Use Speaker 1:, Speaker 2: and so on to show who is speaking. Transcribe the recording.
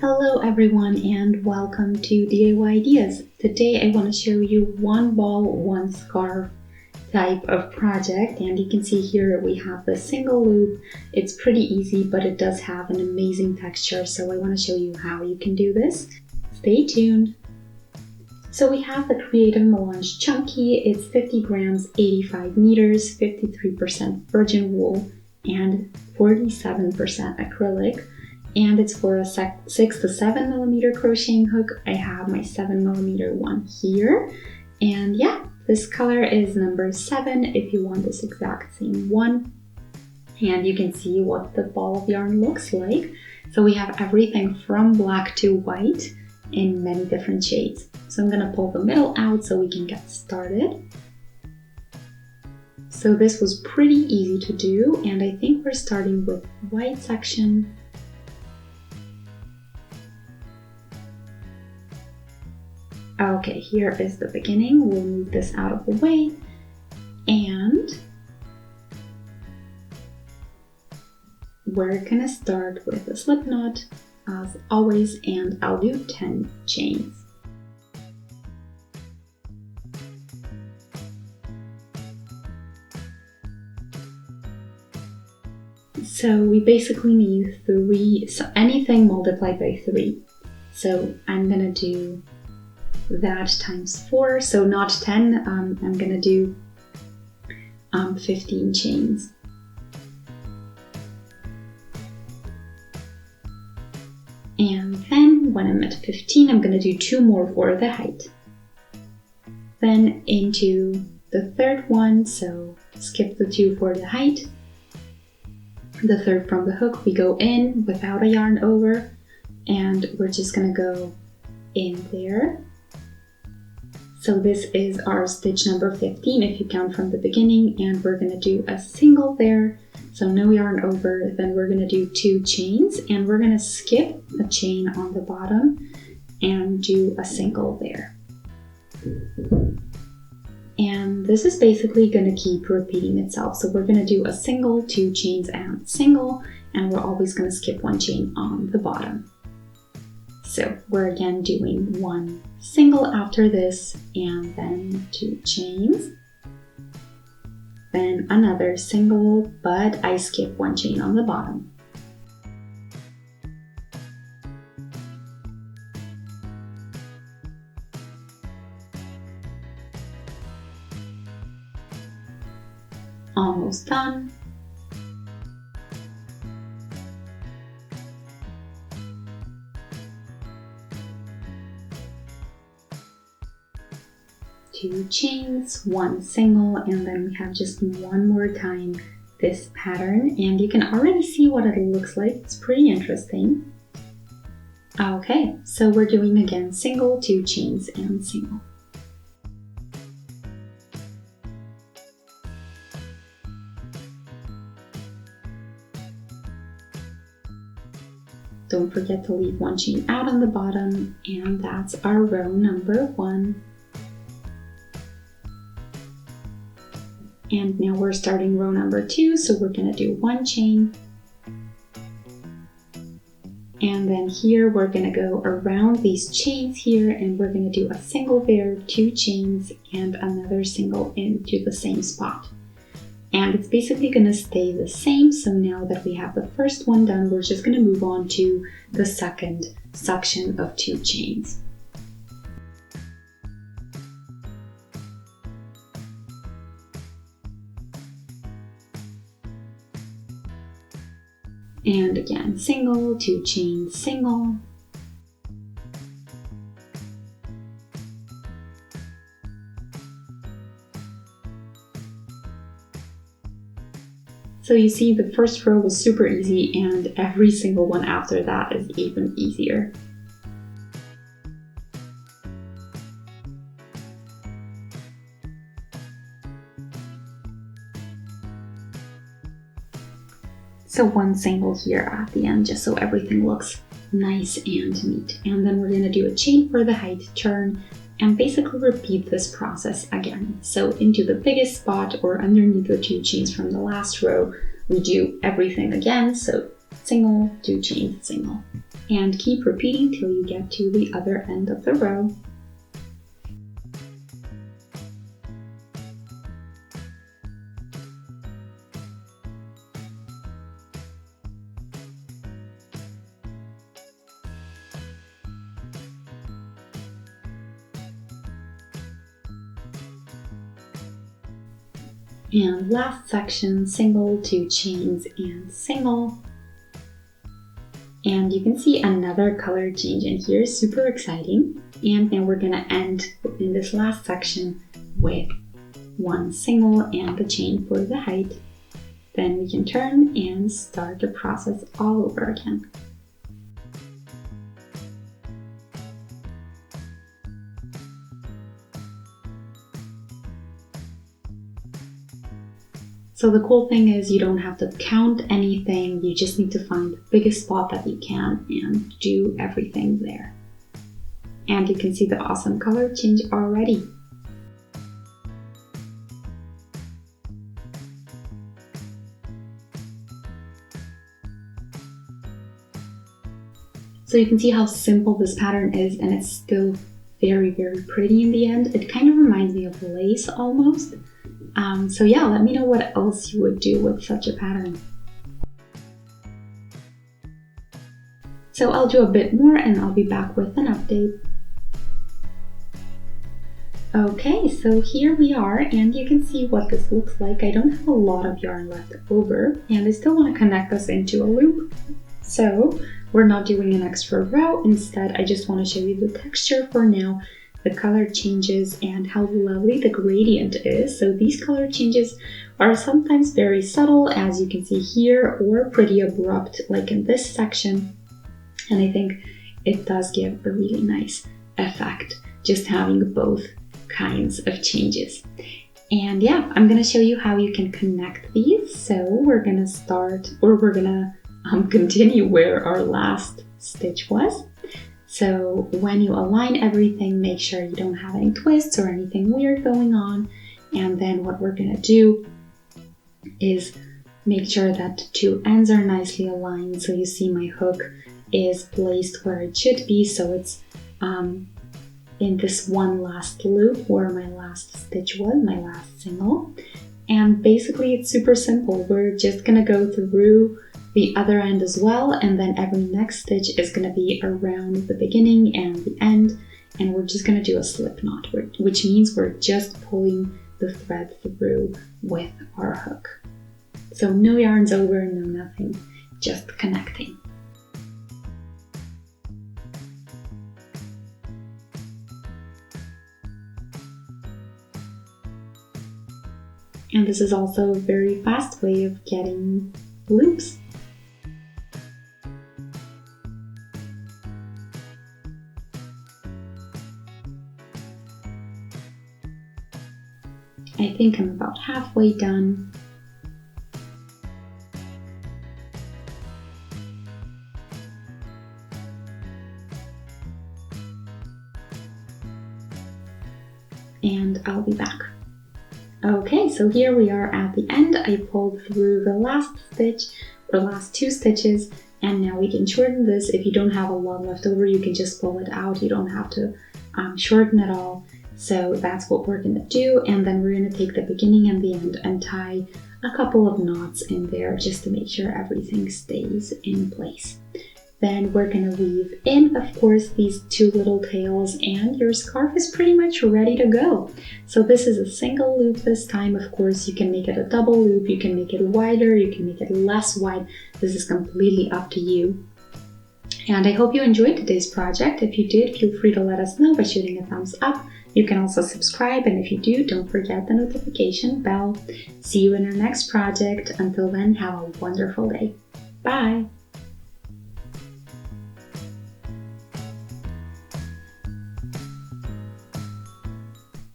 Speaker 1: Hello everyone and welcome to DIY Ideas. Today I want to show you one ball, one scarf type of project, and you can see here we have the single loop. It's pretty easy, but it does have an amazing texture, so I want to show you how you can do this. Stay tuned. So we have the Creative Melange Chunky. It's 50 grams, 85 meters, 53% virgin wool, and 47% acrylic. And it's for a 6 to 7 millimeter crocheting hook. I have my 7 millimeter one here. And yeah, this color is number 7 if you want this exact same one. And you can see what the ball of yarn looks like. So we have everything from black to white in many different shades. So I'm gonna pull the middle out so we can get started. So this was pretty easy to do, and I think we're starting with white section. Okay, here is the beginning. We'll move this out of the way, and we're gonna start with a slip knot as always, and I'll do 10 chains. So we basically need 3, so anything multiplied by 3. So I'm gonna do that times 4, so not 10, I'm gonna do 15 chains. And then when I'm at 15, I'm gonna do 2 more for the height. Then into the third one, so skip the 2 for the height. The third from the hook, we go in without a yarn over, and we're just gonna go in there. So this is our stitch number 15 if you count from the beginning, and we're gonna do a single there, so no yarn over. Then we're gonna do 2 chains, and we're gonna skip a chain on the bottom and do a single there. And this is basically gonna keep repeating itself. So we're gonna do a single, 2 chains, and single, and we're always gonna skip 1 chain on the bottom. So we're again doing 1 single after this, and then 2 chains, then another single, but I skip 1 chain on the bottom. Almost done. Two chains, 1 single, and then we have just 1 more time this pattern, and you can already see what it looks like. It's pretty interesting. Okay, so we're doing again single, 2 chains, and single. Don't forget to leave 1 chain out on the bottom, and that's our row number 1. And now we're starting row number 2, so we're gonna do 1 chain. And then here we're gonna go around these chains here, and we're gonna do a single there, 2 chains, and another single into the same spot. And it's basically gonna stay the same, so now that we have the first one done, we're just gonna move on to the second section of 2 chains. And again, single, 2 chains, single. So you see the first row was super easy, and every single one after that is even easier. So 1 single here at the end, just so everything looks nice and neat. And then we're gonna do a chain for the height, turn, and basically repeat this process again. So into the biggest spot or underneath the 2 chains from the last row, we do everything again. So single, 2 chains, single. and keep repeating till you get to the other end of the row. And last section, single, 2 chains, and single. And you can see another color change in here, super exciting. And then we're gonna end in this last section with 1 single and the chain for the height. Then we can turn and start the process all over again. So the cool thing is you don't have to count anything, you just need to find the biggest spot that you can and do everything there. And you can see the awesome color change already. So you can see how simple this pattern is, and it's still very, very pretty in the end. It kind of reminds me of lace almost. So yeah, let me know what else you would do with such a pattern. So I'll do a bit more and I'll be back with an update. Okay, so here we are, and you can see what this looks like. I don't have a lot of yarn left over, and I still want to connect this into a loop. So we're not doing an extra row. Instead, I just want to show you the texture for now, the color changes, and how lovely the gradient is. So these color changes are sometimes very subtle, as you can see here, or pretty abrupt, like in this section. And I think it does give a really nice effect, just having both kinds of changes. And yeah, I'm gonna show you how you can connect these. So we're gonna start, or we're gonna continue where our last stitch was. So when you align everything, make sure you don't have any twists or anything weird going on. And then what we're gonna do is make sure that the 2 ends are nicely aligned. So you see my hook is placed where it should be. So it's in this one last loop where my last stitch was, my last single. And basically it's super simple. We're just gonna go through the other end as well, and then every next stitch is going to be around the beginning and the end, and we're just going to do a slip knot, which means we're just pulling the thread through with our hook. So no yarns over, no nothing, just connecting. And this is also a very fast way of getting loops. I think I'm about halfway done. And I'll be back. Okay, so here we are at the end. I pulled through the last stitch, or last 2 stitches, and now we can shorten this. If you don't have a lot left over, you can just pull it out. You don't have to shorten it all. So that's what we're gonna do, and then we're gonna take the beginning and the end and tie a couple of knots in there just to make sure everything stays in place. Then we're gonna weave in, of course, these 2 little tails, and your scarf is pretty much ready to go. So this is a single loop this time. Of course, you can make it a double loop, you can make it wider, you can make it less wide. This is completely up to you. And I hope you enjoyed today's project. If you did, feel free to let us know by shooting a thumbs up. You can also subscribe, and if you do, don't forget the notification bell. See you in our next project. Until then, have a wonderful day. Bye!